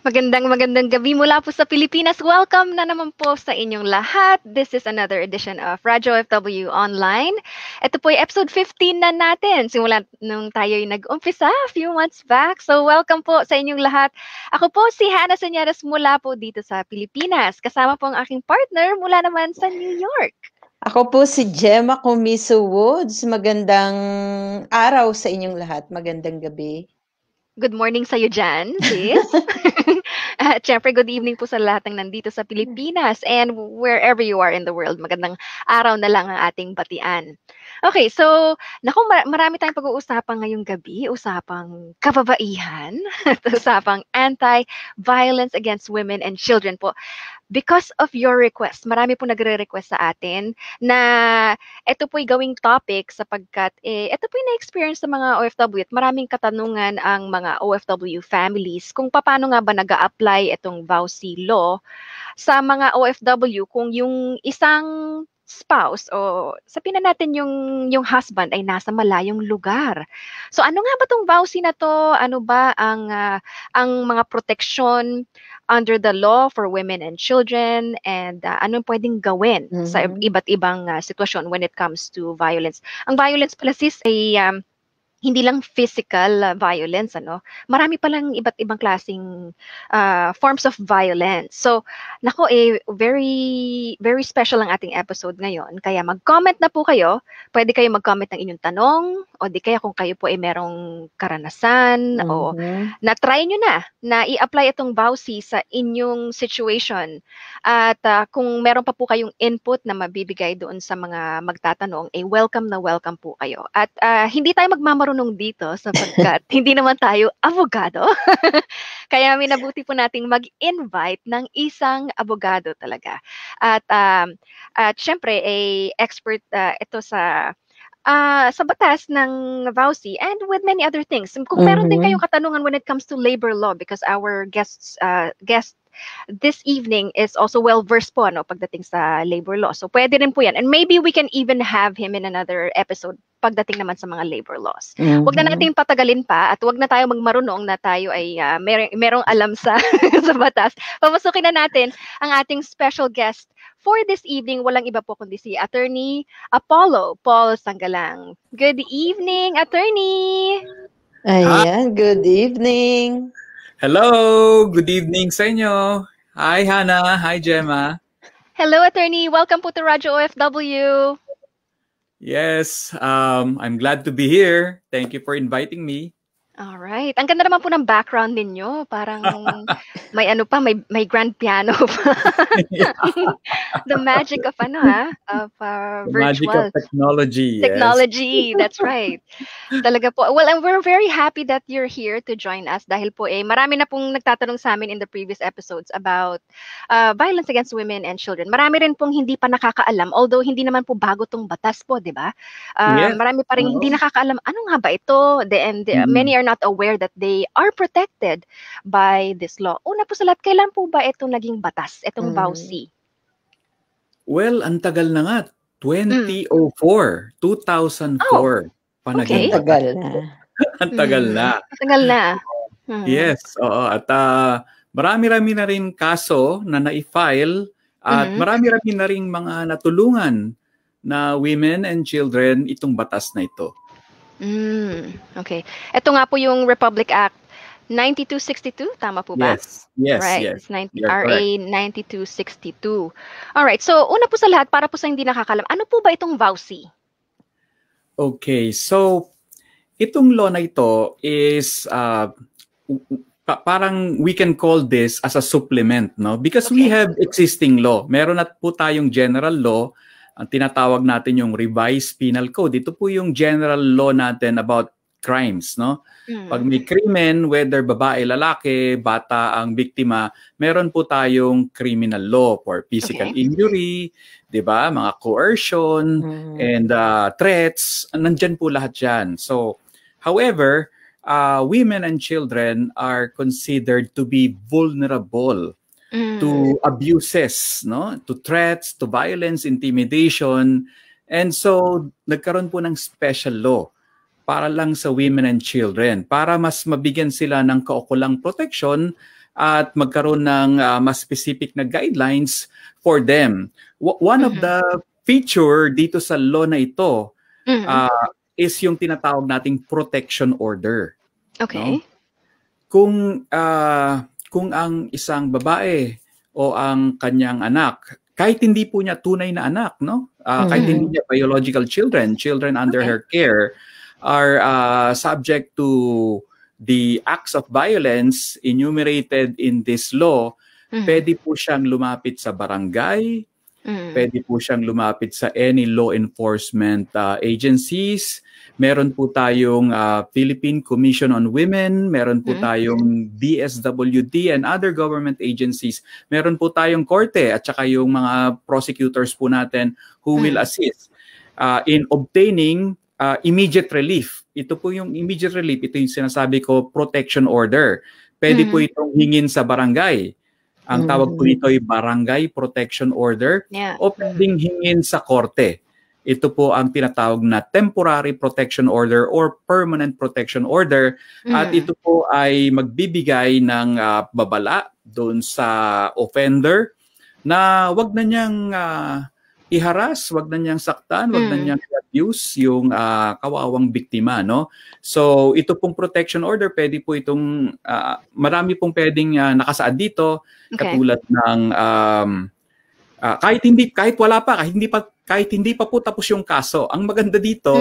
Magandang gabi mula po sa Pilipinas. Welcome na naman po sa inyong lahat. This is another edition of Radyo FW Online. Ito po ay episode 15 na natin. Simula nung tayo'y nag-umpisa a few months back. So welcome po sa inyong lahat. Ako po si Hannah Sanyares mula po dito sa Pilipinas. Kasama po ang aking partner mula naman sa New York. Ako po si Gemma Comiso Woods. Magandang araw sa inyong lahat. Magandang gabi. Good morning sa'yo dyan, sis. At syempre, good evening po sa lahat ng nandito sa Pilipinas and wherever you are in the world. Magandang araw na lang ang ating batian. Okay, so, naku, marami tayong pag-uusapan ngayong gabi. Usapang kababaihan, usapang anti-violence against women and children po. Because of your request, marami po nagre-request sa atin na ito po'y gawing topic sapagkat ito po'y na-experience sa mga OFW at maraming katanungan ang mga OFW families kung paano nga ba nag-a-apply itong VAUSI law sa mga OFW kung yung isang spouse o sabihin na natin yung husband ay nasa malayong lugar. So ano nga ba tong VAUSI na to? Ano ba ang mga proteksyon under the law for women and children and anong pwedeng gawin sa iba't ibang sitwasyon when it comes to violence. Ang violence pala sis ay hindi lang physical violence, ano? Marami palang iba't ibang klaseng forms of violence. So, nako very very special ang ating episode ngayon. Kaya mag-comment na po kayo. Pwede kayo mag-comment ng inyong tanong o di kaya kung kayo po ay merong karanasan o na-try nyo na i-apply itong VAUSI sa inyong situation. At kung meron pa po kayong input na mabibigay doon sa mga magtatanong, welcome na welcome po kayo. At hindi tayo magmamarunong dito sapagkat hindi naman tayo abogado. Kaya minabuti po nating mag-invite ng isang abogado talaga. At syempre, expert ito sa batas ng VAUSI and with many other things. Kung meron din kayong katanungan when it comes to labor law because our guest this evening is also well-versed po pagdating sa labor law. So pwede rin po yan. And maybe we can even have him in another episode pagdating naman sa mga labor laws. Huwag na natin patagalin pa at huwag na tayo magmarunong na tayo ay merong alam sa batas. Papasukin na natin ang ating special guest for this evening. Walang iba po kundi si Attorney Apollo Paul Sanggalang. Good evening, Attorney! Ayan, good evening! Hello! Good evening sa inyo. Hi, Hannah. Hi, Gemma. Hello, Attorney. Welcome po to Radyo OFW. Yes, I'm glad to be here. Thank you for inviting me. All right. Ang ganda naman po ng background ninyo. Parang may may grand piano pa. The magic of of the virtual. Magic of technology. Technology, yes. That's right. Talaga po. Well, and we're very happy that you're here to join us dahil po marami na pong nagtatanong sa amin in the previous episodes about violence against women and children. Marami rin pong hindi pa nakakaalam, although hindi naman po bago tong batas po, di ba? Yes. Marami pa rin hindi nakakaalam, ano nga ba ito? Many are not aware that they are protected by this law. Una po sa lahat, kailan po ba ito naging batas, itong VAUSI? Well, ang tagal na nga. 2004. 2004. Okay. Tagal na. Ang tagal na. Tagal na. Yes. Oo. At marami-rami na rin kaso na na-file at marami-rami na rin mga natulungan na women and children itong batas na ito. Okay. Ito nga po yung Republic Act 9262, tama po ba? Yes, right. yes. RA 9262. Alright, so una po sa lahat, para po sa hindi nakakalam, ano po ba itong VAUSI? Okay, so itong law na ito is parang we can call this as a supplement, no? Because we have existing law. Meron na po tayong general law. Ang tinatawag natin yung revised penal code. Ito po yung general law natin about crimes, no? Pag may krimen, whether babae, lalaki, bata ang biktima, meron po tayong criminal law for physical injury, 'di ba? Mga coercion and threats, nandyan po lahat 'yan. So, however, women and children are considered to be vulnerable to abuses, no? To threats, to violence, intimidation. And so, nagkaroon po ng special law para lang sa women and children, para mas mabigyan sila ng kaukulang protection at magkaroon ng mas specific na guidelines for them. One of the feature dito sa law na ito is yung tinatawag nating protection order. Okay. No? Kung ang isang babae o ang kanyang anak, kahit hindi po niya tunay na anak, no? Kahit hindi niya biological children under her care, are subject to the acts of violence enumerated in this law, pwede po siyang lumapit sa barangay, pwede po siyang lumapit sa any law enforcement agencies. Meron po tayong Philippine Commission on Women, meron po tayong DSWD and other government agencies. Meron po tayong korte at saka yung mga prosecutors po natin who will assist in obtaining immediate relief. Ito po yung immediate relief, ito yung sinasabi ko, protection order. Pwede po itong hingin sa barangay. Ang tawag po nito ay barangay protection order o pwedeng hingin sa korte. Ito po ang tinatawag na temporary protection order or permanent protection order. At ito po ay magbibigay ng babala doon sa offender na wag na niyang i-harass, wag na niyang saktan, wag na niyang i-abuse yung kawawang biktima, no? So, ito pong protection order, pwede po itong marami pong pwedeng nakasaad dito, katulad ng kahit hindi pa po tapos yung kaso. Ang maganda dito,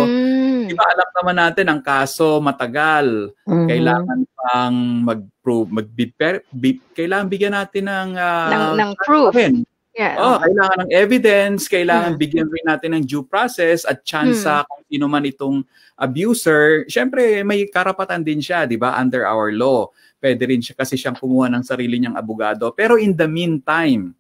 di ba alam naman natin ang kaso matagal. Kailangan pang kailangan bigyan natin ng proof. Kailangan ng evidence, kailangan bigyan rin natin ng due process at chance kung sino man itong abuser. Siyempre, may karapatan din siya, di ba, under our law. Pwede rin siya kasi siyang kumuha ng sarili niyang abogado. Pero in the meantime,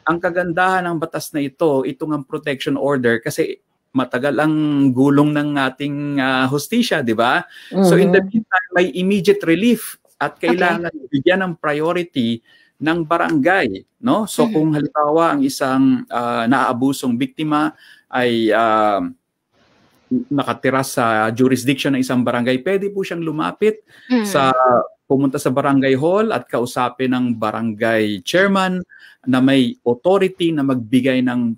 ang kagandahan ng batas na ito, itong ang protection order, kasi matagal ang gulong ng ating hustisya, di ba? So in the meantime, may immediate relief at kailangan bigyan ng priority ng barangay, no? So kung halimbawa ang isang naaabusong biktima ay nakatira sa jurisdiction ng isang barangay, pwede po siyang lumapit pumunta sa barangay hall at kausapin ng barangay chairman na may authority na magbigay ng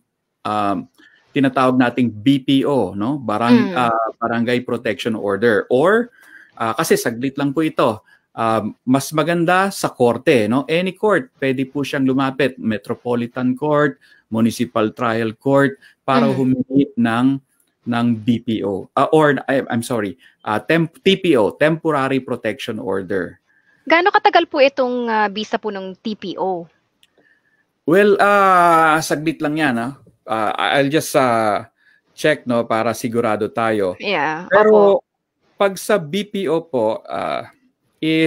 tinatawag nating BPO, no? Barangay Protection Order. Or kasi saglit lang po ito. Mas maganda sa korte, no? Any court, pwede po siyang lumapit, Metropolitan Court, Municipal Trial Court, para humingi ng BPO TPO, Temporary Protection Order. Gaano katagal po itong visa po ng TPO? Well, saglit lang yan. I'll just check, no, para sigurado tayo. Yeah. Pero pag sa BPO po,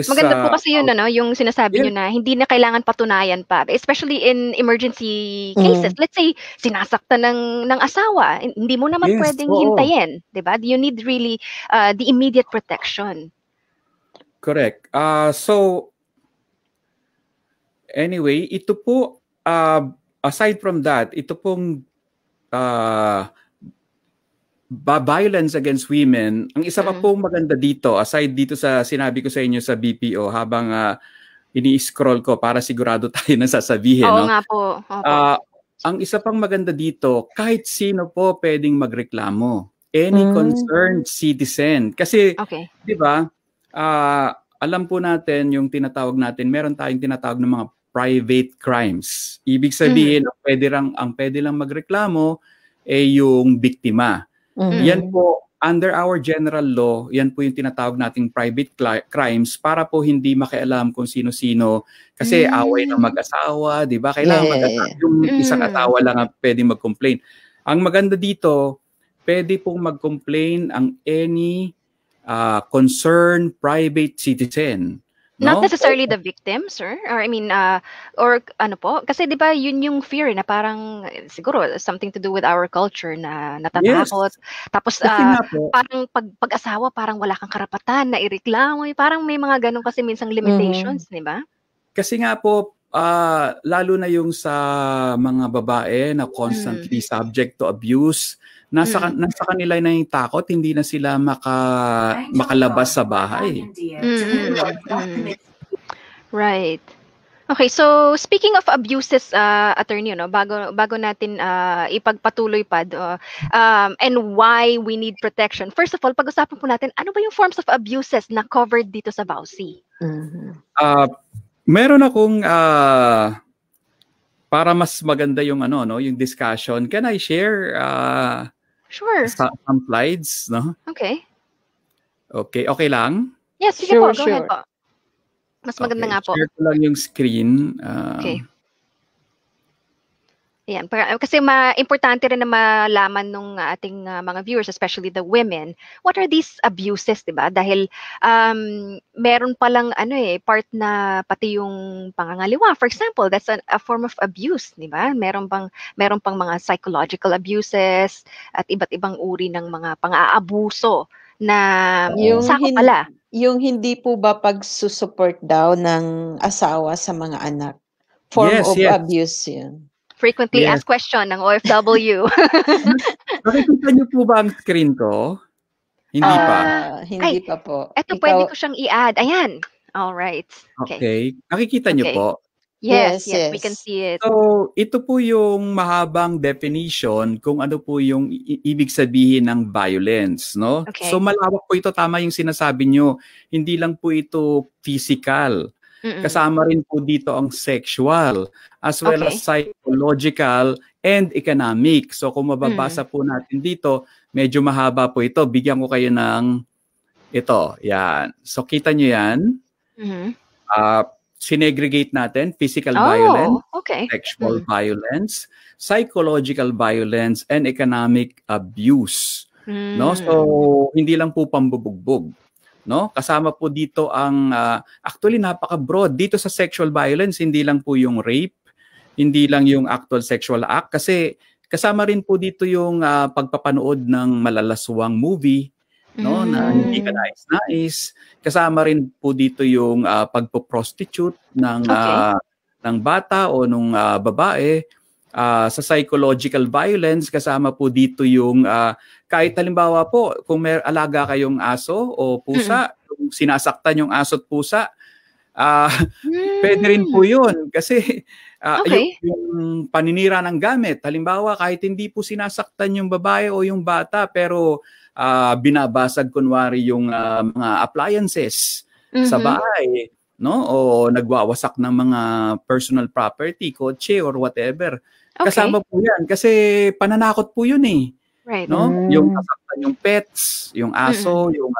maganda po kasi yun, yung sinasabi nyo na hindi na kailangan patunayan pa. Especially in emergency cases. Let's say, sinasaktan ng asawa. Hindi mo naman pwedeng hintayin. Diba? You need really the immediate protection. Correct. So, anyway, ito po, aside from that, ito pong violence against women, ang isa pa pong maganda dito, aside dito sa sinabi ko sa inyo sa BPO, habang ini-scroll ko para sigurado tayo na sasabihin. Oo no? nga po. Ang isa pang maganda dito, kahit sino po pwedeng magreklamo. Any concerned citizen. Kasi, di ba, alam po natin yung tinatawag natin, meron tayong tinatawag ng mga private crimes. Ibig sabihin, ang pwede lang magreklamo ay yung biktima. Yan po, under our general law, yan po yung tinatawag nating private crimes para po hindi makialam kung sino-sino. Kasi away ng mag-asawa, di ba? Kailangan yung isang asawa lang ang pwedeng mag-complain. Ang maganda dito, pwede pong mag-complain ang any concerned private citizen. No? Not necessarily the victim, sir. Or I mean, or ano po? Kasi di ba yun yung fear na parang siguro something to do with our culture na natatakot. Tapos parang pag-asawa parang wala kang karapatan na ireklamo. Parang may mga ganun kasi minsang limitations, di ba? Kasi nga po, lalo na yung sa mga babae na constantly subject to abuse, nasa kanila na yung takot, hindi na sila makalabas sa bahay. Right. Okay, so speaking of abuses, attorney, bago natin ipagpatuloy pa and why we need protection. First of all, pag-usapan po natin, ano ba yung forms of abuses na covered dito sa BAUC? Meron akong para mas maganda yung yung discussion. Can I share Sure. some slides, no? Okay. Okay lang? Yes, sige po. Go ahead po. Mas maganda nga po. Share ko lang yung screen. Okay. Ayan, kasi importante rin na malaman ng ating mga viewers, especially the women, what are these abuses, diba? Dahil meron palang part na pati yung pangangaliwa. For example, that's a form of abuse, diba? Meron pang mga psychological abuses at iba't ibang uri ng mga pang-aabuso na sakop pala. Yung hindi po ba pagsusupport daw ng asawa sa mga anak? Form of abuse yun. Frequently asked question ng OFW. Nakikita niyo po ba ang screen ko? Hindi pa. Hindi pa po. Eto, pwede ko siyang i-add. Ayan. All right. Okay. Nakikita niyo po? Yes, we can see it. So, ito po yung mahabang definition kung ano po yung ibig sabihin ng violence, no? Okay. So, malawak po ito, tama yung sinasabi nyo. Hindi lang po ito physical. Kasama rin po dito ang sexual, as well as psychological and economic. So, kung mababasa po natin dito, medyo mahaba po ito. Bigyan ko kayo ng ito. Yan. So, kita nyo yan. Sinegregate natin physical violence, sexual violence, psychological violence, and economic abuse. No? So, hindi lang po pambubugbog. No? Kasama po dito ang, actually napaka-broad. Dito sa sexual violence, hindi lang po yung rape, hindi lang yung actual sexual act, kasi kasama rin po dito yung pagpapanood ng malalaswang movie, no, na hindi ka nais-nais. Kasama rin po dito yung pagpo-prostitute ng bata o ng babae. Sa psychological violence, kasama po dito yung kahit halimbawa po kung may alaga kayong aso o pusa, kung sinasaktan yung aso at pusa, pwede rin po yun kasi yung paninira ng gamit. Halimbawa, kahit hindi po sinasaktan yung babae o yung bata, pero binabasag kunwari yung mga appliances sa bahay, no? O nagwawasak ng mga personal property, kotse or whatever. Kasama po yan kasi pananakot po yun eh. Right. No? Yung sasaktan yung pets, yung aso, yung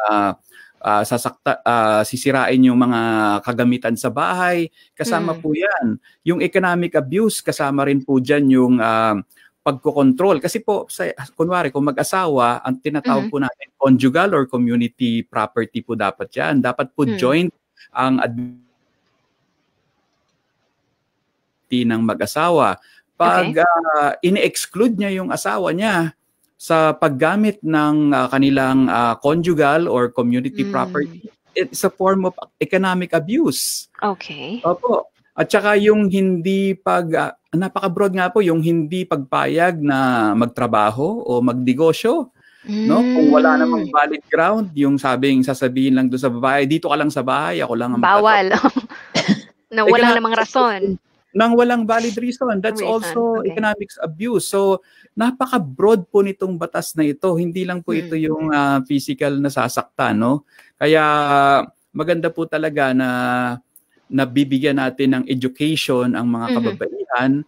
sisirain yung mga kagamitan sa bahay, kasama po yan. Yung economic abuse, kasama rin po dyan yung pagkokontrol. Kasi po, kunwari, kung mag-asawa, ang tinatawag po natin conjugal or community property po dapat yan. Dapat po joint ang ng mag-asawa. Pag ini-exclude niya yung asawa niya sa paggamit ng kanilang conjugal or community property, it's a form of economic abuse. Okay. Opo. At saka yung hindi napaka-broad nga po, yung hindi pagpayag na magtrabaho o magnegosyo. No? Kung wala namang valid ground, yung sasabihin lang doon sa babae, dito ka lang sa bahay, ako lang ang bawal. Na wala namang rason. Nang walang valid reason. That's also economic abuse. So, napaka-broad po nitong batas na ito. Hindi lang po ito yung physical na sasaktan, no? Kaya maganda po talaga na nabibigyan natin ng education ang mga kababaihan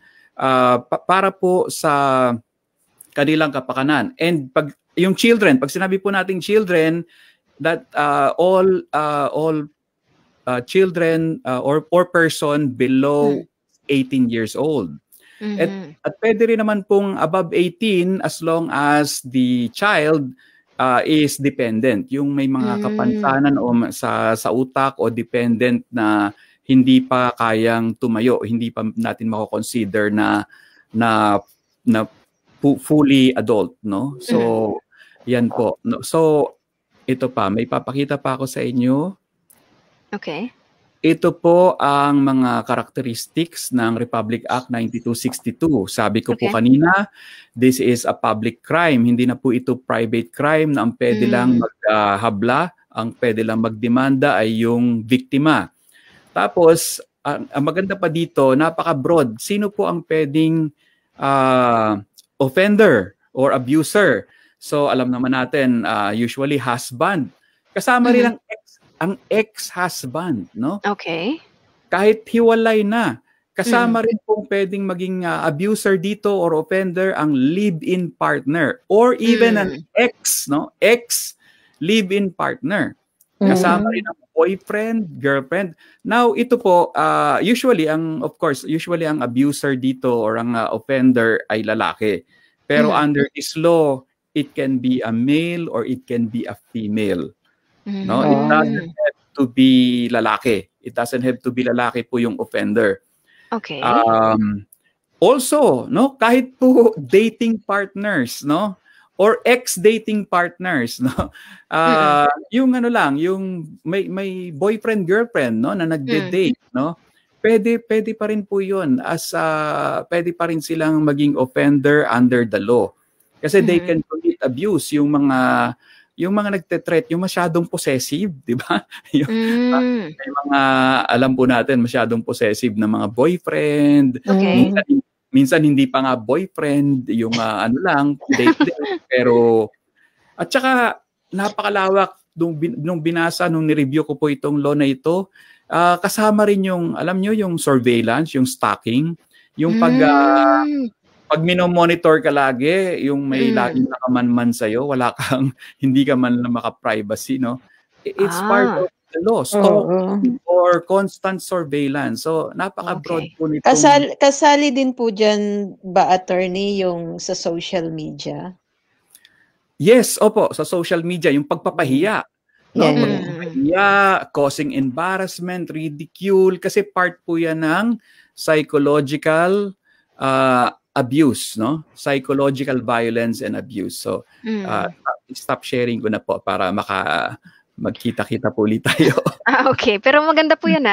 para po sa kanilang kapakanan. And yung children, pag sinabi po nating children, that all children or person below 18 years old. At pwede rin naman pong above 18 as long as the child is dependent. Yung may mga kapansanan o sa utak o dependent na hindi pa kayang tumayo, hindi pa natin mako-consider na fully adult, no? So, yan po. No? So, ito pa, may papakita pa ako sa inyo. Okay. Ito po ang mga characteristics ng Republic Act 9262. Sabi ko po kanina, this is a public crime. Hindi na po ito private crime na ang pwede lang maghabla, ang pwede lang magdemanda ay yung biktima. Tapos, ang maganda pa dito, napaka-broad. Sino po ang pwedeng offender or abuser? So, alam naman natin, usually husband. Kasama rin ang ex-husband, no? Okay. Kahit hiwalay na, kasama rin pong pwedeng maging abuser dito or offender ang live-in partner or even an ex, no? Ex live-in partner. Kasama rin ang boyfriend, girlfriend. Now, ito po, usually ang abuser dito or ang offender ay lalaki. Pero under this law, it can be a male or it can be a female. No, it doesn't have to be lalaki. It doesn't have to be lalaki po yung offender. Okay. Also, no, kahit po dating partners, no, or ex-dating partners, no, yung ano lang, yung may boyfriend girlfriend, no, na nagde-date, no, pwede pa rin po yun as pwede pa rin silang maging offender under the law kasi they can commit abuse, yung mga nagte-threat, yung masyadong possessive, di ba? May mga, alam po natin, masyadong possessive na mga boyfriend. Okay. Minsan hindi pa nga boyfriend, yung ano lang, date. Pero, at saka, napakalawak, nung binasa, nung nireview ko po itong law na ito, kasama rin yung, alam nyo, yung surveillance, yung stalking, yung pag minomonitor ka lagi, yung may laging nakamanman sa'yo, hindi ka man na maka-privacy, no? It's part of the law. Stalking or constant surveillance. So, napaka-broad po nito. Kasali din po dyan ba, attorney, yung sa social media? Yes, opo, sa social media, yung pagpapahiya. No? Pagpapahiya, causing embarrassment, ridicule, kasi part po yan ng psychological abuse, no? Psychological violence and abuse. So, stop sharing ko na po para magkita-kita po ulit tayo. Okay. Pero maganda po yan,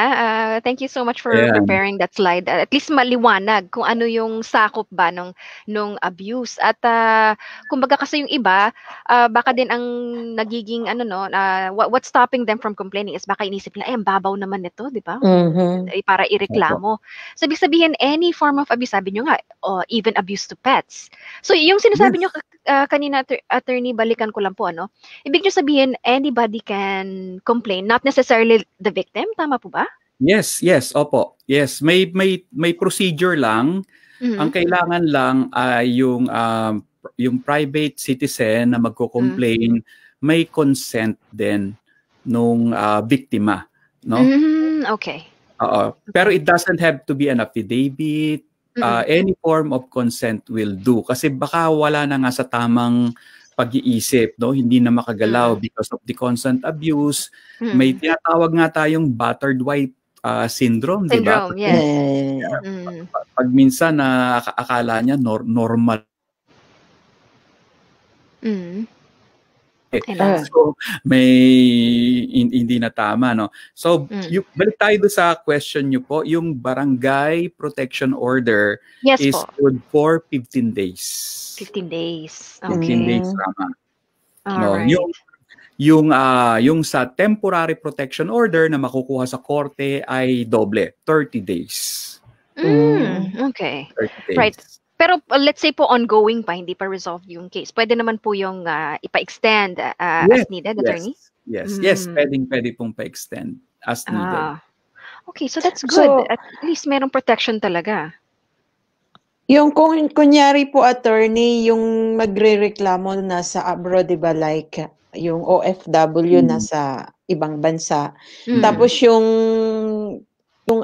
Thank you so much for preparing that slide. At least maliwanag kung ano yung sakop ba nung abuse. At kumbaga kasi yung iba, baka din ang nagiging what's stopping them from complaining is baka inisip nila, ang babaw naman nito, di ba? Para ireklamo. So, ibig sabihin, any form of abuse, sabi nyo nga, even abuse to pets. So, yung sinasabi nyo kanina, attorney, balikan ko lang po, ibig nyo sabihin, anybody can complain, not necessarily the victim, tama po ba? Yes, opo. Yes, may procedure lang. Ang kailangan lang ay yung private citizen na magko-complain, may consent din nung biktima, no? Okay. Pero it doesn't have to be an affidavit. Any form of consent will do kasi baka wala na nga sa tamang pag-iisip, no? Hindi na makagalaw because of the constant abuse. May tinatawag nga tayong battered wife syndrome, di ba? Yes. Pag minsan na akala niya normal. So, hindi na tama, no? So, balik tayo sa question nyo po, yung barangay protection order is good for 15 days. 15 days. Okay. 15 days tama. No, right. Yung sa temporary protection order na makukuha sa korte ay doble, 30 days. Okay. 30 days. Right. Pero let's say po ongoing pa, hindi pa resolved yung case. Pwede naman po yung ipa-extend as needed, attorney? Yes, pwede pong pa-extend as needed. Okay, so that's good. So, at least merong protection talaga. Yung kunyari po, attorney, yung magrereklamo nasa abroad, di ba, like yung OFW nasa ibang bansa. Tapos yung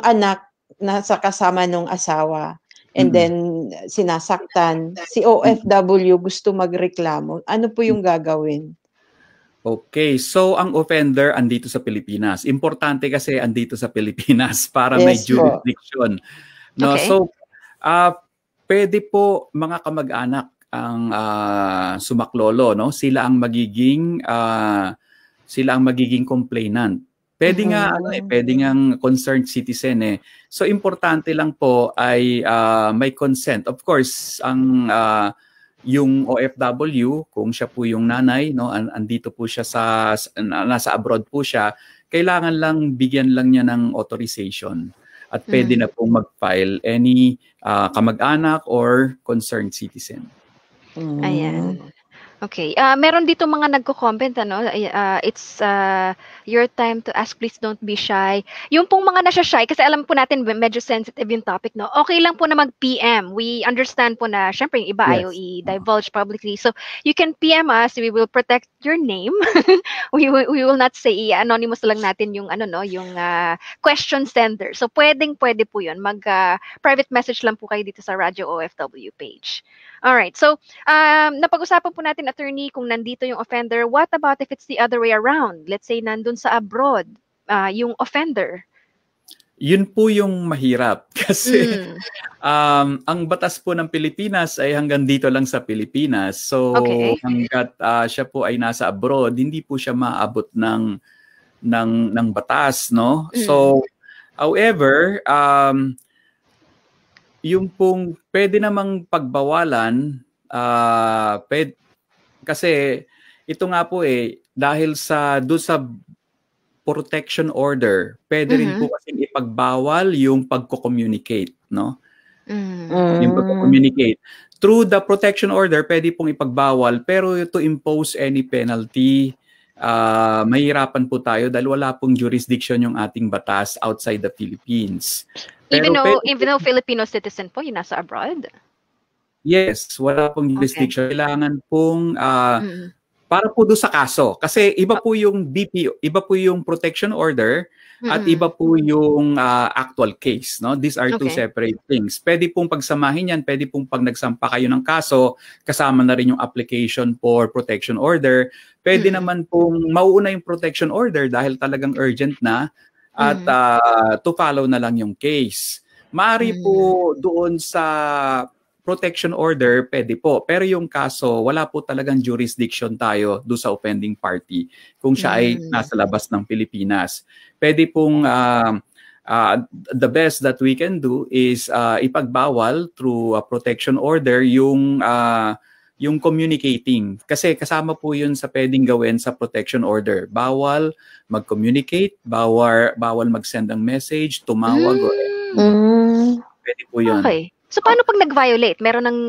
anak nasa kasama nung asawa. And then, sinasaktan. Si OFW gusto magreklamo. Ano po yung gagawin? Okay. So, ang offender andito sa Pilipinas. Importante kasi andito sa Pilipinas para may jurisdiction. No? Okay. So, pwede po mga kamag-anak ang sumaklolo. No? Sila ang magiging complainant. Pwede nga pwede ngang concerned citizen eh. So importante lang po ay may consent. Of course, ang yung OFW, kung siya po yung nanay, no, andito po siya nasa abroad po siya, kailangan lang bigyan lang niya ng authorization at pwede na pong mag-file any kamag-anak or concerned citizen. Ayan. Okay. Meron dito mga nagko-comment, it's your time to ask, please don't be shy. Yung pong mga nasa-shy, kasi alam po natin medyo sensitive yung topic, no? Okay lang po na mag-PM. We understand po na, syempre, yung iba ayaw i-divulge publicly. So, you can PM us. We will protect your name. we will not say, anonymous lang natin yung, yung question sender. So, pwede po yun. Private message lang po kayo dito sa Radyo OFW page. Alright. So, napag-usapan po natin, attorney, kung nandito yung offender. What about if it's the other way around? Let's say nandun sa abroad, yung offender. Yun po yung mahirap kasi ang batas po ng Pilipinas ay hanggang dito lang sa Pilipinas. So hanggat siya po ay nasa abroad, hindi po siya maabot ng batas, no? So however, yung pong pwede namang pagbawalan, kasi ito nga po dahil doon sa protection order, pwede rin po kasi ipagbawal yung pagko-communicate, no? Yung pagko-communicate. Through the protection order, pwede pong ipagbawal, pero to impose any penalty, mahirapan po tayo dahil wala pong jurisdiction yung ating batas outside the Philippines. Even though Filipino citizen po, yung nasa abroad? Yes, wala pong jurisdiction. Kailangan pong para po doon sa kaso. Kasi iba po yung BPO, iba po yung protection order at iba po yung actual case. No? These are two separate things. Pwede pong pagsamahin yan, pwede pong pag nagsampa kayo ng kaso, kasama na rin yung application for protection order. Pwede naman pong mauuna yung protection order dahil talagang urgent na at to follow na lang yung case. Maaari po doon sa protection order, pwede po. Pero yung kaso, wala po talagang jurisdiction tayo doon sa offending party kung siya ay nasa labas ng Pilipinas. Pwede pong the best that we can do is ipagbawal through a protection order yung communicating. Kasi kasama po yun sa pwedeng gawin sa protection order. Bawal mag-communicate, bawal mag-send ng message, tumawag. Pwede po yun. Okay. So, paano pag nag-violate? Meron ng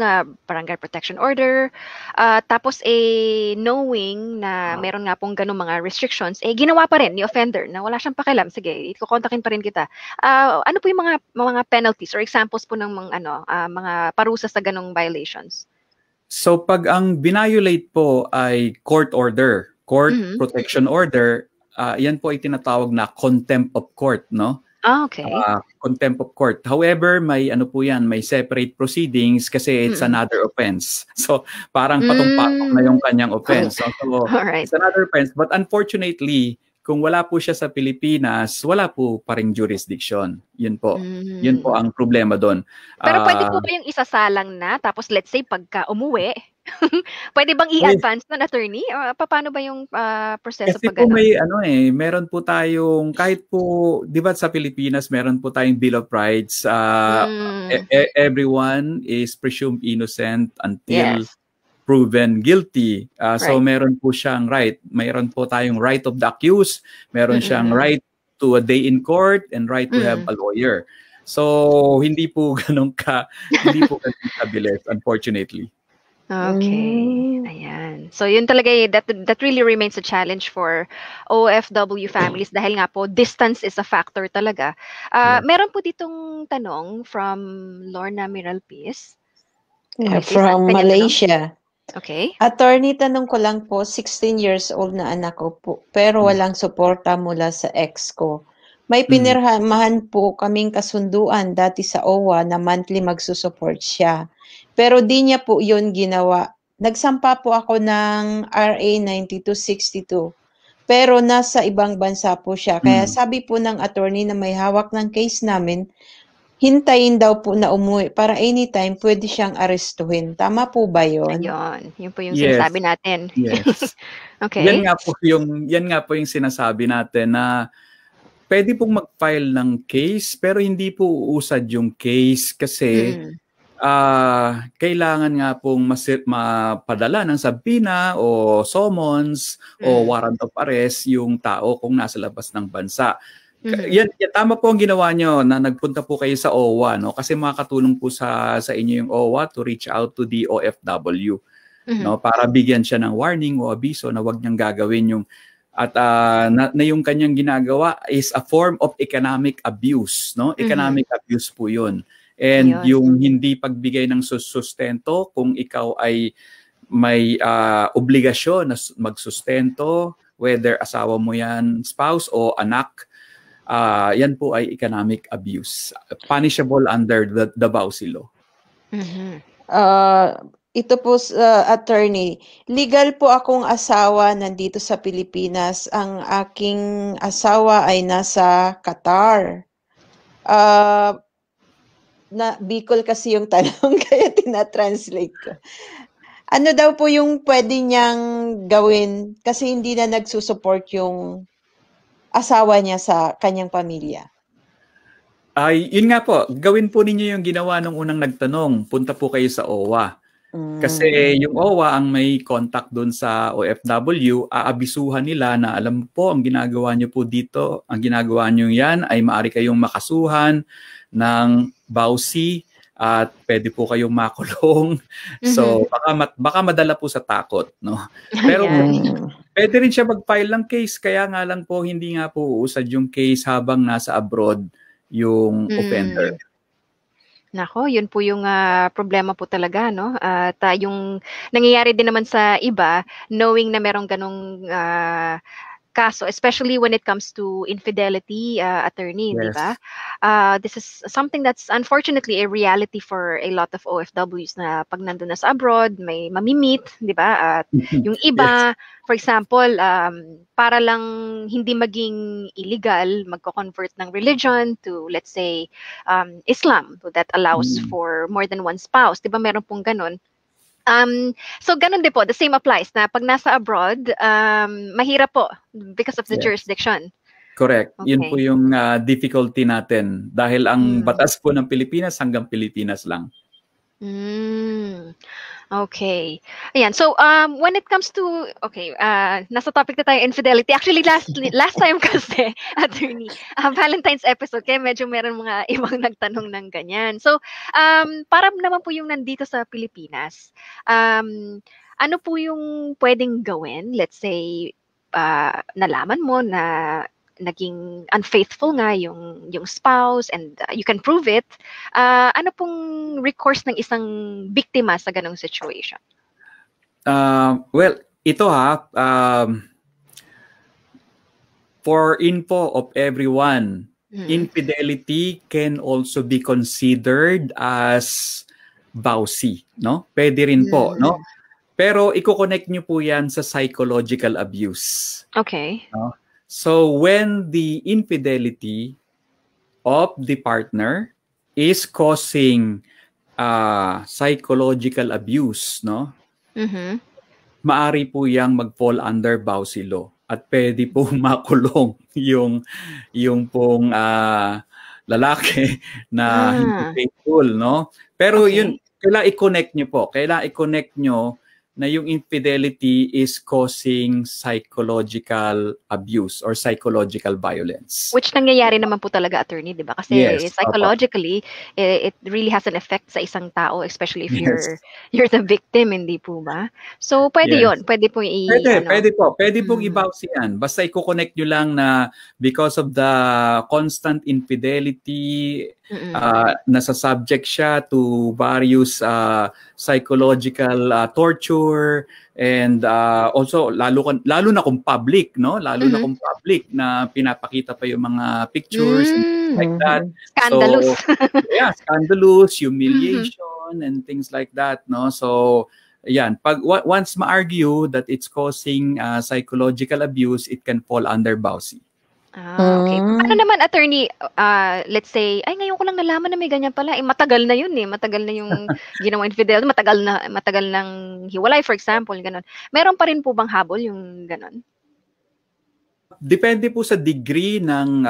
barangay protection order, tapos knowing na meron nga pong ganun mga restrictions, ginawa pa rin ni offender na wala siyang pakialam. Sige, ikukontakin pa rin kita. Ano po yung mga penalties or examples po ng mga parusa sa ganung violations? So pag ang binayolate po ay court order, court protection order, yan po ay tinatawag na contempt of court, no? Okay. Contempt of court. However, may may separate proceedings kasi it's another offense. So parang patong-patong na yung kanyang offense. So it's another offense. But unfortunately, kung wala po siya sa Pilipinas, wala po pa ring jurisdiction. Yun po. Yun po ang problema doon. Pero pwede po ba yung isasalang na? Tapos let's say pagka umuwi, pwede bang i-advance ng attorney? Paano ba yung proseso kasi pag po may meron po tayong, kahit po, di ba sa Pilipinas, meron po tayong Bill of Rights. Everyone is presumed innocent until proven guilty. So meron po siyang right. Meron po tayong right of the accused. Meron siyang right to a day in court and right to have a lawyer. So hindi po ganun kabilis, unfortunately. Okay. Ayan. So yun talaga that really remains a challenge for OFW families dahil nga po distance is a factor talaga. Meron po ditong tanong from Lorna Miralpis. From Malaysia. Okay. Attorney, tanong ko lang po, 16 years old na anak ko po, pero walang suporta mula sa ex ko. May pinirmahan po kaming kasunduan dati sa OWA na monthly magsusupport siya. Pero di niya po yun ginawa. Nagsampa po ako ng RA 9262. Pero nasa ibang bansa po siya. Kaya sabi po ng attorney na may hawak ng case namin, hintayin daw po na umuwi para anytime pwede siyang arestuhin. Tama po ba yun? Ayun. Yun po yung sinasabi natin. Yes. Okay. Yan nga po yung sinasabi natin na pwede pong mag-file ng case pero hindi po uusad yung case kasi kailangan nga pong mapadala ng sabina o summons o warrant of arrest yung tao kung nasa labas ng bansa. Yan, tama po ang ginawa nyo na nagpunta po kayo sa OWA, no? Kasi makakatulong po sa inyo yung OWA to reach out to the OFW, no? Para bigyan siya ng warning o abiso na wag niyang gagawin yung at na yung kanyang ginagawa is a form of economic abuse, no? Economic abuse po 'yun. And yung hindi pagbigay ng sustento kung ikaw ay may obligasyon na magsustento, whether asawa mo yan, spouse o anak, yan po ay economic abuse. Punishable under the Bausi Law. Ito po, attorney, legal po akong asawa nandito sa Pilipinas. Ang aking asawa ay nasa Qatar. Na Bicol kasi yung tanong kaya tinatranslate ko. Ano daw po yung pwede niyang gawin kasi hindi na nagsusupport yung asawa niya sa kanyang pamilya? Yun nga po, gawin po ninyo yung ginawa nung unang nagtanong. Punta po kayo sa OWA. Kasi yung OWA ang may contact doon sa OFW, aabisuhan nila na alam po ang ginagawa nyo po dito, ang ginagawa nyo yan ay maaari kayong makasuhan ng Bausi at pwede po kayong makulong. So baka madala po sa takot, no? Pero pwede rin siya mag-file ng case, kaya nga lang po hindi nga po uusad yung case habang nasa abroad yung offender. Nako, yun po yung problema po talaga, no? At yung nangyayari din naman sa iba, knowing na merong ganong kaso, especially when it comes to infidelity, attorney, di ba? This is something that's unfortunately a reality for a lot of OFWs na pag nandun na sa abroad, may mamimit, di ba? At yung iba, for example, para lang hindi maging illegal, magko-convert ng religion to, let's say, Islam, so that allows for more than one spouse. Di ba meron pong ganun? So ganun din po, the same applies na pag nasa abroad, mahirap po because of the jurisdiction. Correct. Yun po yung difficulty natin dahil ang batas po ng Pilipinas hanggang Pilipinas lang. Okay. Ayan. So, when it comes to, nasa topic na tayo, infidelity. Actually, last time kasi, attorney, Valentine's episode, kaya medyo meron mga ibang nagtanong ng ganyan. So, para naman po yung nandito sa Pilipinas, ano po yung pwedeng gawin? Let's say, nalaman mo na naging unfaithful nga yung spouse and you can prove it, ano pong recourse ng isang biktima sa ganong situation? Well, ito for info of everyone, infidelity can also be considered as Bausi, no? Pwede rin po, no? Pero i-connect nyo po yan sa psychological abuse. Okay. No? So when the infidelity of the partner is causing psychological abuse, no? Maari po yang mag-fall under Bausi Law at pwede pong makulong yung pong lalaki na hindi faithful, no? Pero yun, kailangan i-connect nyo po. Kailangan i-connect nyo na yung infidelity is causing psychological abuse or psychological violence. Which nangyayari naman po talaga, attorney, di ba? Kasi psychologically, it really has an effect sa isang tao, especially if you're the victim, hindi po ba? So, pwede yun. Pwede po Pwede pong i-Bausi yan. Basta i-connect nyo lang na because of the constant infidelity, nasa subject siya to various psychological torture and also lalo na kung public, no? Lalo na kung public na pinapakita pa yung mga pictures and like that. Scandalous. So, scandalous, humiliation and things like that, no? So yan, once ma-argue that it's causing psychological abuse, it can fall under Bausi. Okay. Ano naman, attorney, let's say, ngayon ko lang nalaman na may ganyan pala. Matagal na yun eh. Matagal na yung ginawa infidelity. Matagal nang hiwalay, for example, ganon. Meron pa rin po bang habol yung ganon? Depende po sa degree ng,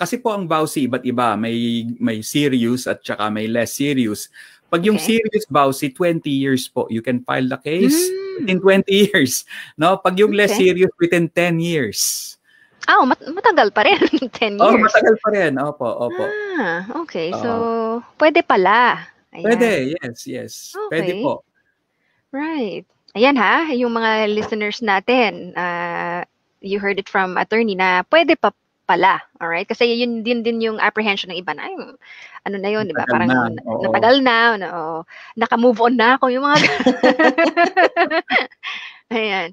kasi po ang Bausi iba't iba. May serious at saka may less serious. Pag yung Okay. serious vowsy, 20 years po. You can file the case within 20 years. No? Pag yung less Okay. serious, within 10 years. Matagal pa rin. 10 Oh, years. matagal pa rin. Opo. Okay. So, Oo. pwede pala. Ayan. Pwede, yes. Pwede Okay. po. Right. Ayan ha, yung mga listeners natin, you heard it from attorney na pwede pa pala. Alright? Kasi yun din yung apprehension ng iba na, ano na yun, di ba? Matagal Parang na, oo. natagal na, naka-move on na ako, yung mga Ayan.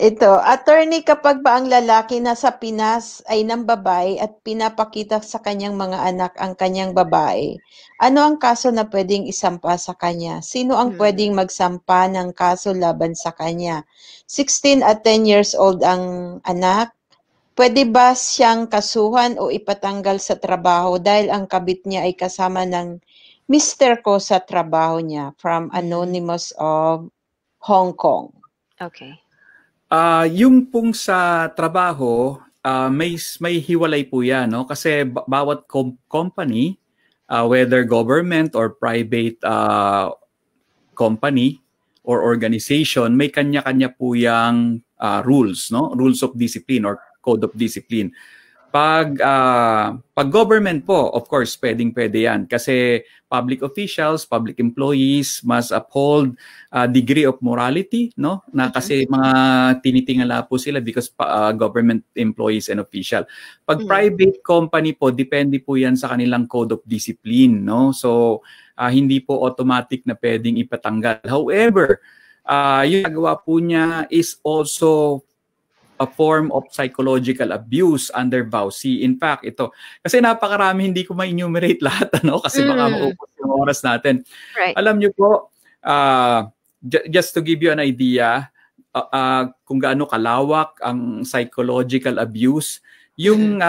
Ito, attorney, kapag ba ang lalaki nasa Pinas ay nambabay at pinapakita sa kanyang mga anak ang kanyang babae, ano ang kaso na pwedeng isampa sa kanya? Sino ang pwedeng magsampa ng kaso laban sa kanya? 16 at 10 years old ang anak. Pwede ba siyang kasuhan o ipatanggal sa trabaho dahil ang kabit niya ay kasama ng mister ko sa trabaho niya? From Anonymous of Hong Kong. Okay. Yung pong sa trabaho, may hiwalay po yan, no? Kasi bawat company, whether government or private company or organization, may kanya-kanya po yung rules, no? Rules of discipline or code of discipline. Pag government po, of course, pwede yan. Kasi public officials, public employees must uphold degree of morality, no? Na kasi mga tinitingala po sila because government employees and official. Pag private company po, depende po yan sa kanilang code of discipline, no? So, hindi po automatic na pwedeng ipatanggal. However, yung nagawa po niya is also a form of psychological abuse under vowsy. In fact, ito, kasi napakarami, hindi ko ma-enumerate lahat, ano? Kasi baka maupos yung oras natin. Right. Alam niyo po, just to give you an idea, kung gaano kalawak ang psychological abuse, yung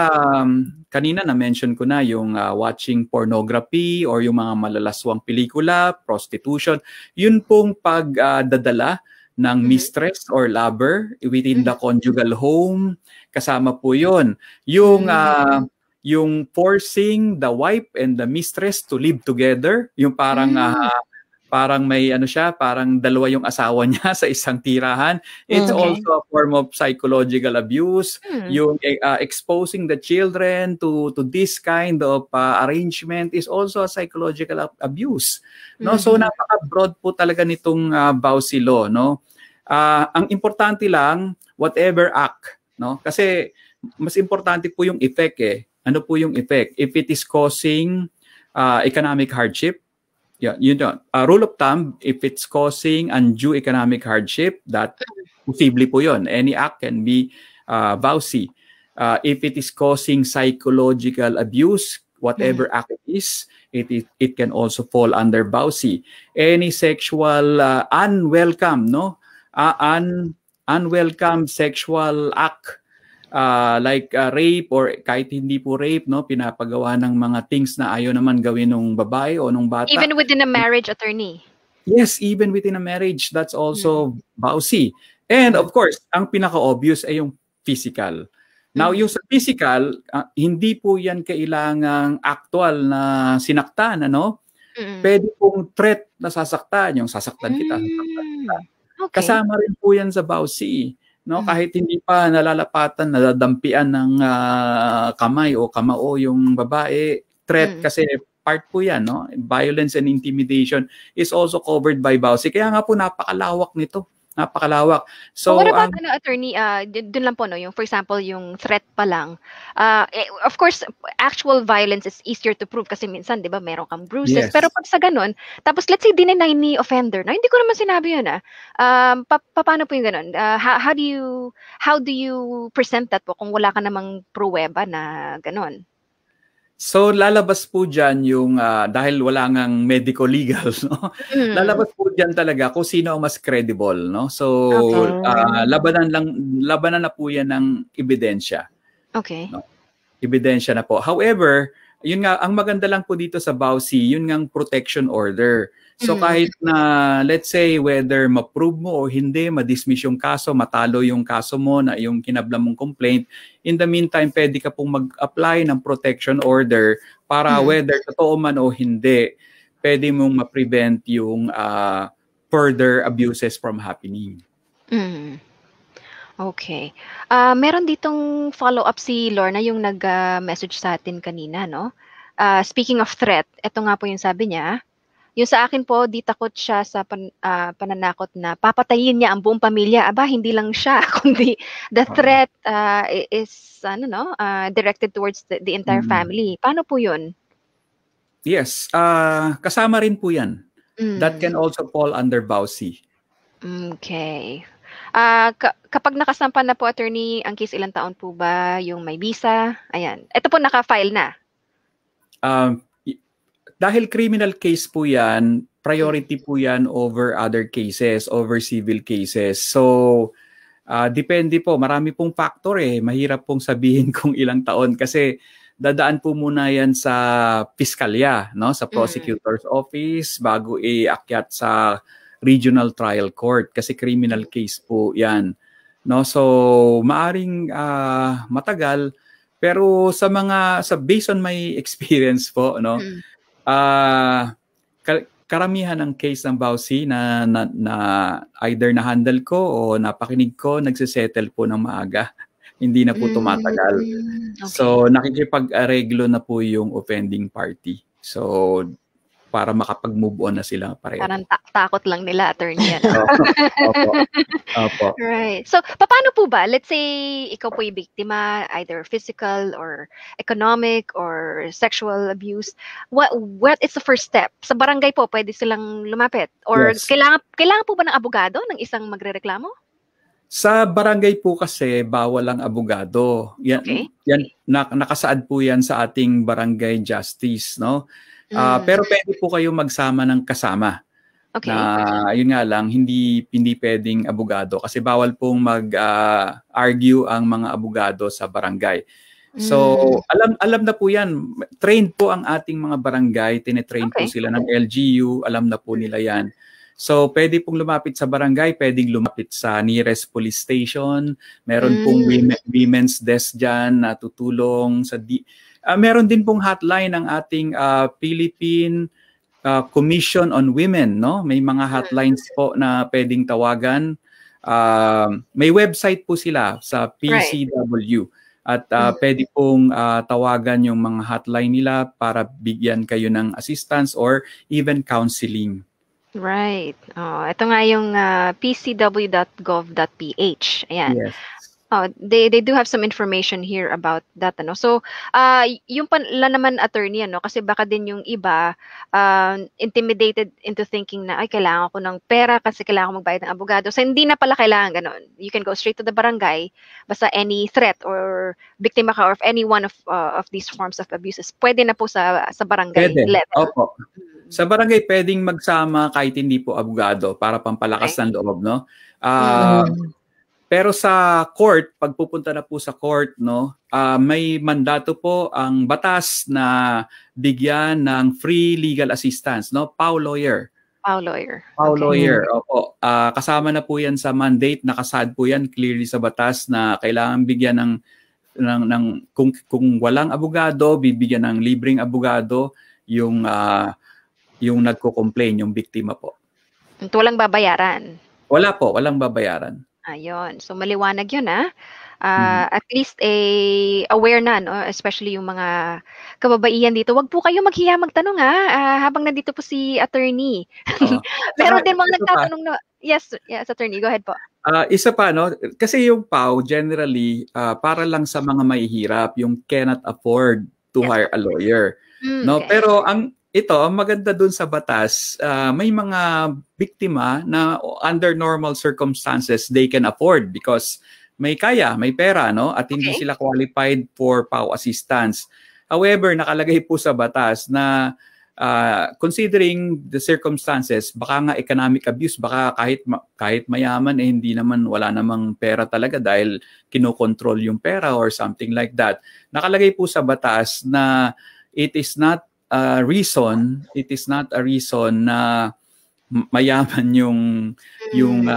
kanina na-mention ko na, yung watching pornography or yung mga malalaswang pelikula, prostitution, yun pong pagdadala ng mistress or lover within the conjugal home, kasama po yun. Yung forcing the wife and the mistress to live together, yung parang may ano siya, parang dalawa yung asawa niya sa isang tirahan. It's also a form of psychological abuse. Yung exposing the children to this kind of arrangement is also a psychological abuse. No, so napaka-broad po talaga nitong vowsy law, no. Ang importante lang whatever act, no? Kasi mas importante po yung effect eh. Ano po yung effect? If it is causing economic hardship, rule of thumb, if it's causing undue economic hardship, that posible po yun. Any act can be vowsy. If it is causing psychological abuse, whatever act it is, it can also fall under vowsy. Any sexual unwelcome, no? Unwelcome sexual act, like rape or kahit hindi po rape, no, pinapagawa ng mga things na ayaw naman gawin ng babae o ng bata. Even within a marriage, attorney? Yes, even within a marriage, that's also vowsy. And of course, ang pinaka-obvious ay yung physical. Now, yung sa physical, hindi po yan kailangang actual na sinaktan, ano? Pwede pong threat na sasaktan, yung sasaktan kita. Okay. Kasama rin po yan sa vowsy. No, kahit hindi pa nalalapatan, nadadampian ng kamay o kamao yung babae, threat kasi part po yan, no? Violence and intimidation is also covered by vowsy. Kaya nga po napakalawak nito. Napakalawak. So what about attorney, dun lang po, no, yung for example, yung threat pa lang. Of course, actual violence is easier to prove kasi minsan, 'di ba, meron kang bruises. Yes. Pero pag sa ganun, tapos let's say dinenay ni offender, na hindi ko naman sinabi 'yun paano po yung ganun? How do you present that po kung wala ka namang pruweba na ganun? So lalabas po diyan yung dahil wala ngang medico legal, no. Lalabas po diyan talaga kung sino ang mas credible, no. So labanan na po 'yan ng ebidensya. Okay. No? Ebidensya na po. However, yun nga ang maganda lang po dito sa vowsy, yun ngang protection order. So kahit na let's say whether ma-prove mo o hindi, ma-dismiss yung kaso, matalo yung kaso mo na yung kinabla mong complaint, in the meantime pwede ka pong mag-apply ng protection order para whether totoo man o hindi, pwede mong ma-prevent yung further abuses from happening. Okay. Meron ditong follow-up si Lorna yung nag-message sa atin kanina, no? Speaking of threat, ito nga po yung sabi niya. Yung sa akin po, di takot siya sa pananakot na papatayin niya ang buong pamilya. Aba, hindi lang siya, kundi the threat is directed towards the entire family. Paano po yun? Yes, kasama rin po yan. That can also fall under BAUSI. Okay. Kapag nakasampa na po, attorney, ang case ilang taon po ba yung may visa? Ayan. Ito po naka-file na. Dahil criminal case po yan, priority po yan over other cases, over civil cases. So, depende po. Marami pong factor Mahirap pong sabihin kung ilang taon kasi dadaan po muna yan sa piskalya, no? Sa prosecutor's office bago iakyat sa regional trial court kasi criminal case po yan. No? So, maaring matagal pero based on my experience po, no? Karamihan ng case ng BAUSI na either na-handle ko o napakinig ko, nagsisettle po ng maaga. Hindi na po tumatagal. Okay. So, nakikipag-areglo na po yung offending party. So, para makapag-move on na sila pareho. Parang takot lang nila, attorney. Opo. Right. So, paano po ba? Let's say, ikaw po yung biktima, either physical or economic or sexual abuse. What is the first step? Sa barangay po, pwede silang lumapit? Or yes. kailangan po ba ng abogado ng isang magrereklamo? Sa barangay po kasi, bawal ang abogado. Yan, nakasaad po yan sa ating barangay justice, no? Pero pwede po kayo magsama ng kasama. Okay. Yun nga lang, hindi pwedeng abogado kasi bawal pong mag-argue ang mga abogado sa barangay. So, alam na po yan. Trained po ang ating mga barangay. Tinetrain po sila ng LGU. Alam na po nila yan. So, pwede pong lumapit sa barangay, pwedeng lumapit sa nearest police station. Meron pong women's desk dyan na tutulong sa meron din pong hotline ng ating Philippine Commission on Women, no? May mga hotlines po na pwedeng tawagan. May website po sila sa PCW at pwede pong tawagan yung mga hotline nila para bigyan kayo ng assistance or even counseling. Right. Ito nga yung pcw.gov.ph. Ayan. Yes. They do have some information here about that, ano. So, yung pala naman, attorney, ano, kasi baka din yung iba intimidated into thinking na ay kailangan ko ng pera kasi kailangan ko magbayad ng abogado. So, hindi na pala kailangan ganun. You can go straight to the barangay, basta any threat or biktima ka or of any one of these forms of abuses. Pwede na po sa barangay level. Opo. Sa barangay pwedeng magsama kahit hindi po abogado para pampalakas ng loob, no? Pero sa court, pag pupunta na po sa court, no, may mandato po ang batas na bigyan ng free legal assistance, no? PAW lawyer. PAW lawyer. PAW lawyer, opo. Kasama na po yan sa mandate, nakasaad po yan clearly sa batas na kailangan bigyan ng kung walang abogado, bibigyan ng libreng abogado yung nagko-complain, yung biktima po. Walang babayaran? Wala po, walang babayaran. Ayun. So, maliwanag yun, at least aware na, no? Especially yung mga kababaihan dito. Wag po kayo maghiya magtanong, habang nandito po si attorney. Meron din mga nagtatanong na, yes, attorney, go ahead po. Isa pa, no? Kasi yung PAW, generally, para lang sa mga mahihirap, yung cannot afford to hire a lawyer. No? Okay. Pero ang maganda dun sa batas, may mga biktima na under normal circumstances, they can afford because may pera, no? At hindi sila qualified for PAW assistance. However, nakalagay po sa batas na considering the circumstances, baka nga economic abuse, baka kahit mayaman, hindi naman, wala namang pera talaga dahil kinokontrol yung pera or something like that. Nakalagay po sa batas na it is not a reason na mayaman yung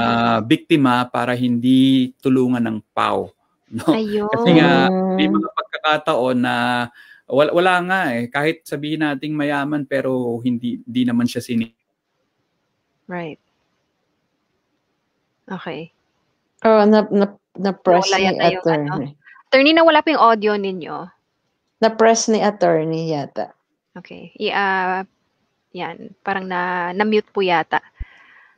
biktima para hindi tulungan ng PAW, no? Kasi nga may mga pagkakataon na Wala nga eh. Kahit sabihin nating mayaman pero hindi naman siya Right. Okay. Oh, na-press Nawala ni yata yung attorney. Attorney, nawala pa yung audio ninyo. Na-press ni attorney yata. Okay. Yan. Parang na-mute po yata.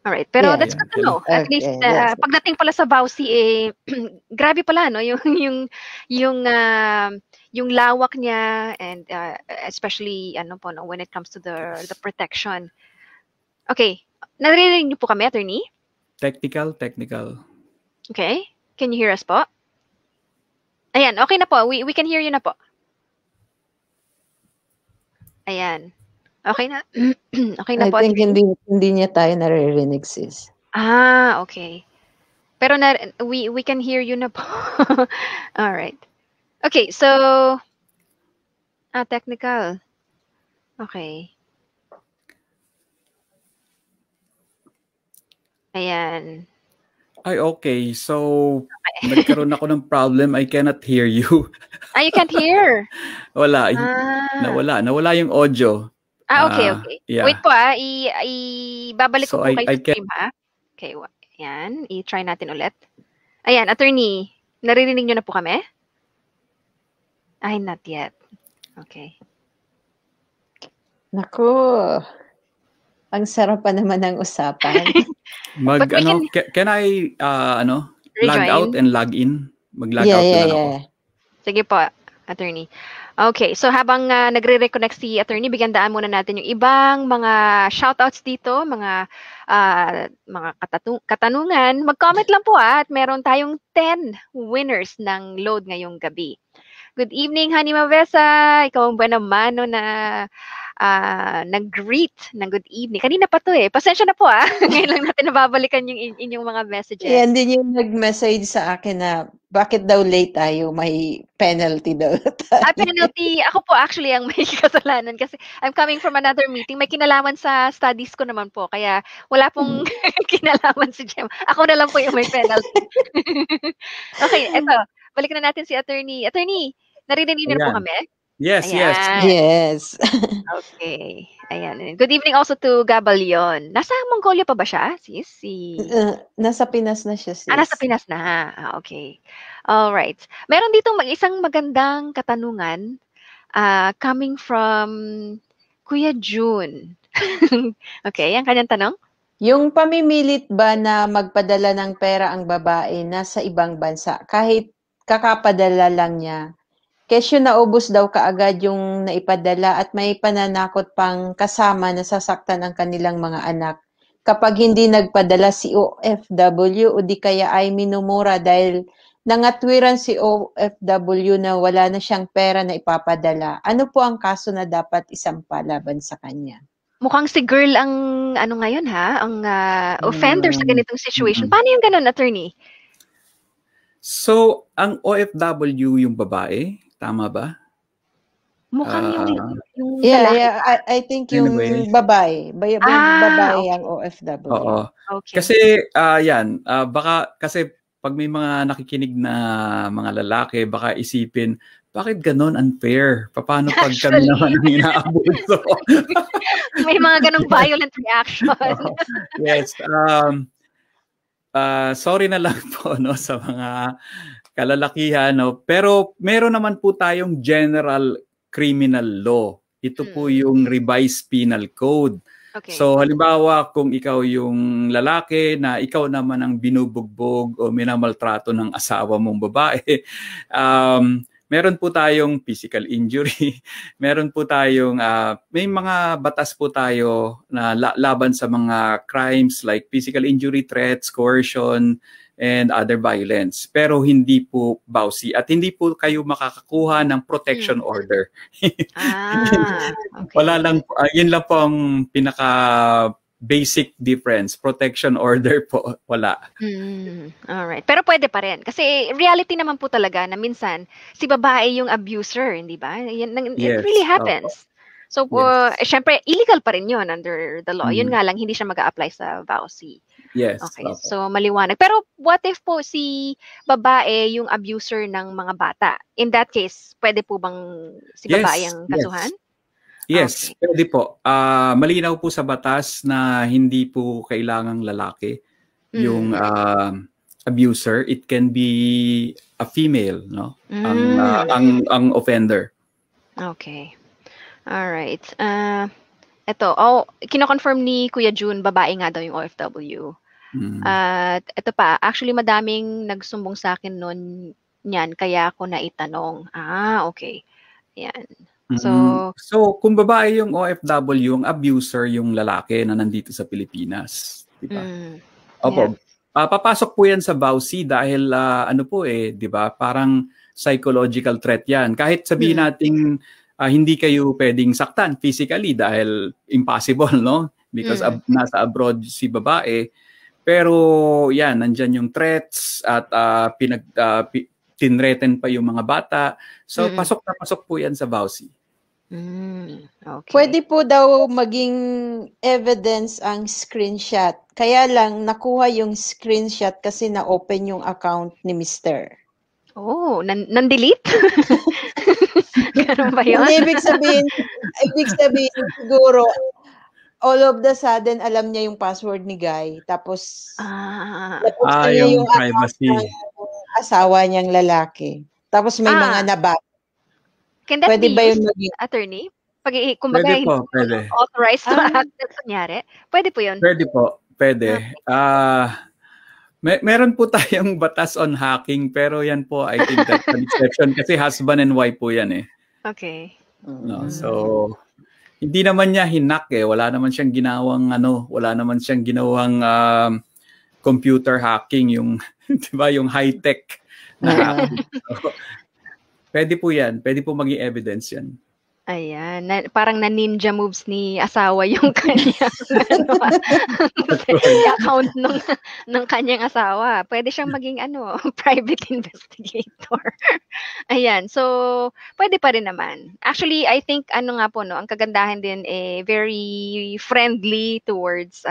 Alright. Pero Yeah. that's good to know. At Okay, least, yes. pagdating pala sa Bausi, grabe pala, no? Yung lawak niya and especially, when it comes to the protection. Okay. Naririnig niyo po kami, attorney? technical. Okay. Can you hear us po? Ayan, okay na po. We can hear you na po. Ayan. Okay na. Okay na I po. think hindi niya tayo naririnig, sis. Okay. Pero we can hear you na po. All right. Okay, so technical. Okay. Ayan. Ay, okay. So, nagkaroon ako ng problem. I cannot hear you. You can't hear? Wala. Nawala yung audio. Okay. Yeah. Wait po ibabalik ko So, po kayo sa stream ha. Okay, ayan. I-try natin ulit. Ayan, attorney, naririnig nyo na po kami? Not yet. Okay. Naku. Ang sarap pa naman ng usapan. Can I log out and log in? Mag-log out na lang ako. Sige po, attorney. Okay, so habang nagre-reconnect si attorney, bigyan daan muna natin yung ibang mga shoutouts dito, mga katanungan. Mag-comment lang po at meron tayong 10 winners ng load ngayong gabi. Good evening, Honey Mavesa. Ikaw ang buena mano na nag-greet ng good evening. Kanina pa to eh. Pasensya na po Ngayon lang natin nababalikan yung inyong mga messages. Yan din yung nag-message sa akin na bakit daw late tayo, may penalty daw tayo. Penalty. Ako po actually ang may kasalanan kasi I'm coming from another meeting. May kinalaman sa studies ko naman po. Kaya wala pong kinalaman si Jem. Ako na lang po yung may penalty. Okay, eto. Balikan na natin si attorney. Attorney, narinig niyo na po kami? Yes, Ayan. Yes. Okay. Ayan. Good evening also to Gabalion. Nasa Mongolia pa ba siya, sis? Nasa Pinas na siya, sis. Nasa Pinas na. Okay. All right. Meron dito isang magandang katanungan coming from Kuya June. Okay, ang kanyang tanong? Yung pamimilit ba na magpadala ng pera ang babae nasa ibang bansa kahit kakapadala lang niya? Kesyo naubos daw kaagad yung naipadala at may pananakot pang kasama na sasaktan ang kanilang mga anak kapag hindi nagpadala si OFW o di kaya ay minumura dahil nangatwiran si OFW na wala na siyang pera na ipapadala. Ano po ang kaso na dapat isampa laban sa kanya? Mukhang si girl ang ngayon ang offender sa ganitong situation. Paano yung ganun, attorney? So, ang OFW yung babae? Tama ba? Mukhang yung yeah, I think yung babae. Babae ang OFW. Oo. Okay. Kasi, baka, kasi pag may mga nakikinig na mga lalaki, baka isipin, bakit ganon unfair? Paano pag kami naman ang inaabuso? May mga ganong violent reaction. Yes. Sorry na lang po sa mga kalalakihan, pero meron naman po tayong general criminal law. Ito po yung revised penal code. Okay. So halimbawa kung ikaw yung lalaki na ikaw naman ang binubugbog o minamaltrato ng asawa mong babae, meron po tayong physical injury, meron po tayong may mga batas po tayo na laban sa mga crimes like physical injury, threats, coercion, and other violence. Pero hindi po bawsi at hindi po kayo makakakuha ng protection order. Okay. Wala lang, yun lang po ang pinaka basic difference. Protection order po, wala. Alright. Pero pwede pa rin. Kasi reality naman po talaga na minsan si babae yung abuser, hindi ba? It really happens. So, syempre, illegal pa rin yun under the law. Yun nga lang, hindi siya mag-a-apply sa bawsi. Yes. Okay, Opo. so maliwanag. Pero what if po si babae yung abuser ng mga bata? In that case, pwede po bang si babae Yes, ang yes. kasuhan? Yes, Okay. pwede po. Malinaw po sa batas na hindi po kailangang lalaki yung abuser. It can be a female, no? Ang offender. Okay. All right. Ito, kino-confirm ni Kuya June, babae nga daw yung OFW. At ito pa, actually madaming nagsumbong sa akin noon niyan, kaya ako naitanong. Okay. Yan. So kung babae yung OFW, ang abuser yung lalaki na nandito sa Pilipinas, di ba? Opo. Papasok po yan sa VAUSI dahil ano po 'di ba? Parang psychological threat yan. Kahit sabihin nating hindi kayo pwedeng saktan physically dahil impossible, no? Because nasa abroad si babae. Pero yan, nandyan yung threats at tinreten pa yung mga bata. So pasok na pasok po yan sa VAUSI. Okay. Pwede po daw maging evidence ang screenshot. Kaya lang nakuha yung screenshot kasi na-open yung account ni Mr. Oh, nan-delete? Ganun ba yun? Ibig sabihin siguro all of the sudden alam niya yung password ni Guy. Tapos napost niya yung privacy ng asawa niyang lalaki. Tapos may mga nabasa. Can that pwede be ba yun used, maging attorney? Kumbaga, pwede po, pwede. Authorized to access, kunyari? Pwede po yun? Pwede po, pwede. Meron po tayong batas on hacking, pero yan po, I think that's an exception kasi husband and wife po yan eh. Okay. No, so, hindi naman niya hinak eh. Wala naman siyang ginawang computer hacking, yung, di ba, yung high-tech na hacking. So, pwede po yan. Pwede po maging evidence yan. Ayan. Parang na-ninja moves ni asawa yung kanyang account ng kanyang asawa. Pwede siyang maging private investigator. Ayan. So, pwede pa rin naman. Actually, I think ang kagandahan din very friendly towards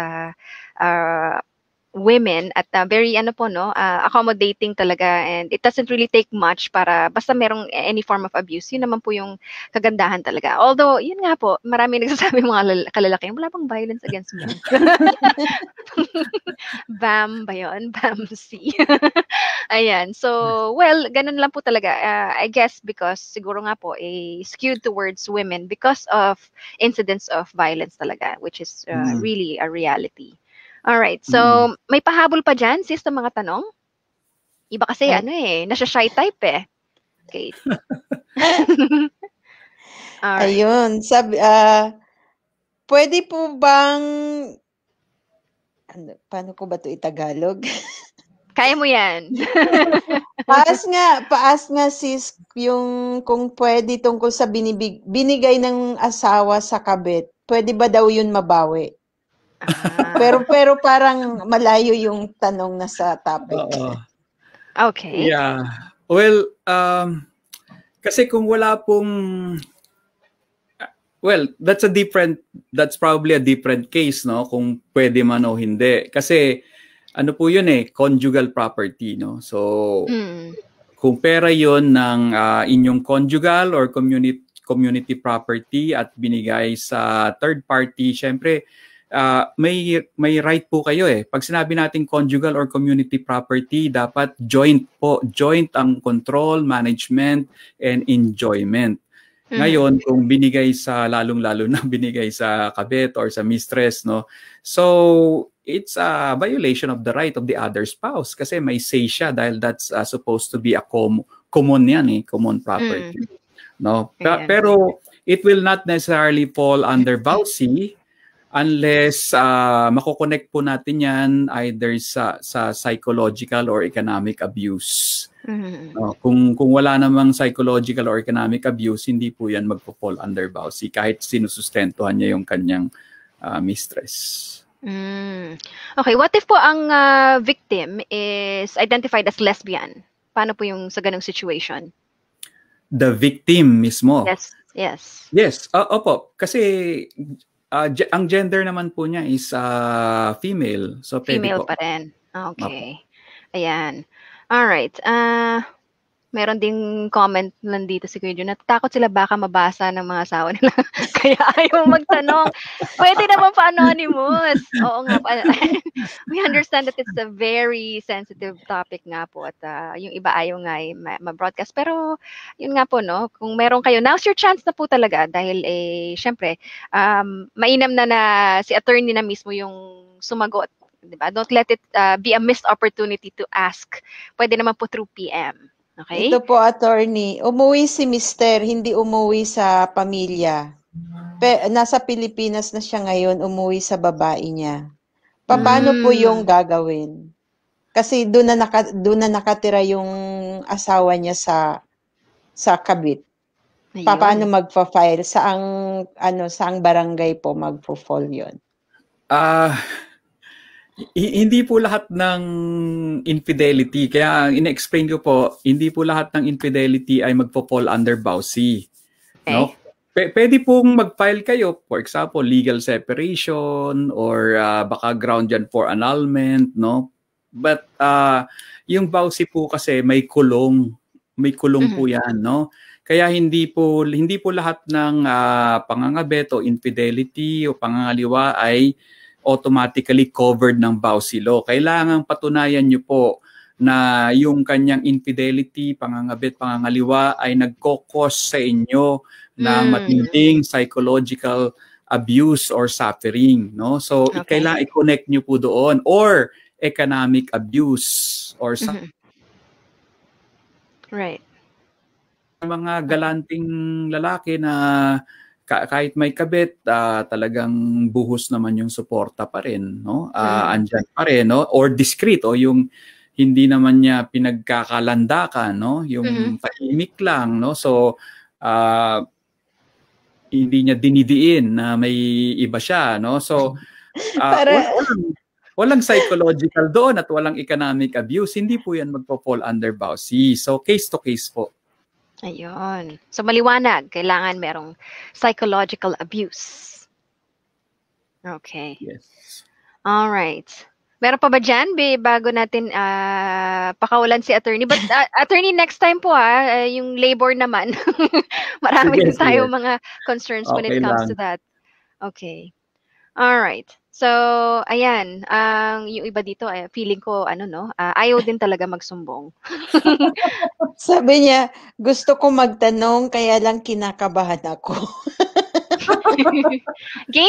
women at very accommodating talaga, and it doesn't really take much para basta merong any form of abuse. Yun naman po yung kagandahan talaga. Although, yun nga po, marami nagsasabi mga kalalaki, wala bang violence against men? BAM ba yun? BAMC. Ayan. So, well, ganun lang po talaga. I guess because siguro nga po, skewed towards women because of incidents of violence talaga, which is really a reality. Alright, so may pahabol pa dyan, sis, ng mga tanong? Iba kasi nasa-shy type eh. Okay. Ayun, sabi, pwede po bang, paano ko ba ito itagalog? Kaya mo yan. Paas nga sis, yung kung pwede tungkol sa binigay ng asawa sa kabit, pwede ba daw yun mabawi? Pero parang malayo yung tanong na sa topic. Okay. Yeah. Well, kasi kung wala pong that's probably a different case, no? Kung pwede man o hindi. Kasi ano po yun conjugal property, no? So kung pera yun ng inyong conjugal or community property at binigay sa third party, syempre may right po kayo Pag sinabi natin conjugal or community property, dapat joint ang control, management, and enjoyment. Ngayon, kung lalong-lalo na binigay sa kabit or sa mistress, no? So, it's a violation of the right of the other spouse kasi may say siya dahil that's supposed to be a common yan common property. No? Pero it will not necessarily fall under VAUSI unless mako-connect po natin yan either sa psychological or economic abuse. Kung wala namang psychological or economic abuse, hindi po yan magpo-fall under VAUSI kahit sinusustentuhan niya yung kanyang mistress. Okay, what if po ang victim is identified as lesbian? Paano po yung sa ganung situation? The victim mismo? Yes. Yes, opo. Kasi ang gender naman po niya is female. So, pwede Female po. pa rin. Okay. Ayan. Alright. Meron ding comment nandito si Kuya Jun. Natatakot sila baka mabasa ng mga asawa nila. Kaya ayaw magtanong. Pwede naman pa anonymous. Oo nga. We understand that it's a very sensitive topic nga po. At yung iba ayaw nga ma-broadcast. Pero yun nga po, no? Kung meron kayo, now's your chance na po talaga. Dahil syempre, mainam na si attorney na mismo yung sumagot. Diba? Don't let it be a missed opportunity to ask. Pwede naman po through PM. Okay? Ito po, attorney. Umuwi si Mister, hindi umuwi sa pamilya. Nasa Pilipinas na siya ngayon, umuwi sa babae niya. Paano po yung gagawin? Kasi doon na nakatira yung asawa niya sa Kabit. Paano magfa-file? Saang barangay po magpo-fall yun? Hindi po lahat ng infidelity. Kaya ina-explain ko po, hindi po lahat ng infidelity ay magpo-fall under BAUSI. Okay. No? Pwede pong mag-file kayo, for example, legal separation or baka ground dyan for annulment, no? But yung BAUSI po kasi may kulong po yan, no? Kaya hindi po lahat ng pangangabet o infidelity o pangangaliwa ay automatically covered ng BAUSI law. Kailangan patunayan niyo po na yung kanyang infidelity, pangangabit, pangangaliwa ay nagko-cause sa inyo ng matinding psychological abuse or suffering, no? So kailangan i-connect niyo po doon, or economic abuse or right. Mga galanting lalaki na kahit may kabit, talagang buhos naman yung suporta pa rin, no? Andyan pa rin, no? Or discreet, o yung hindi naman niya pinagkakalandakan, no? Yung tahimik lang, no? So, hindi niya dinidiin na may iba siya, no? So, walang psychological doon at walang economic abuse. Hindi po yan magpo-fall under BAUSI. So, case to case po. Ayun. So, maliwanag. Kailangan merong psychological abuse. Okay. Yes. All right. Meron pa ba dyan, bago natin pakawalan si attorney? But attorney, next time po yung labor naman. Marami din tayo mga concerns when it comes to that. Okay. All right. So, ayan, yung iba dito, feeling ko, ayaw din talaga magsumbong. Sabi niya, gusto ko magtanong, kaya lang kinakabahan ako. Game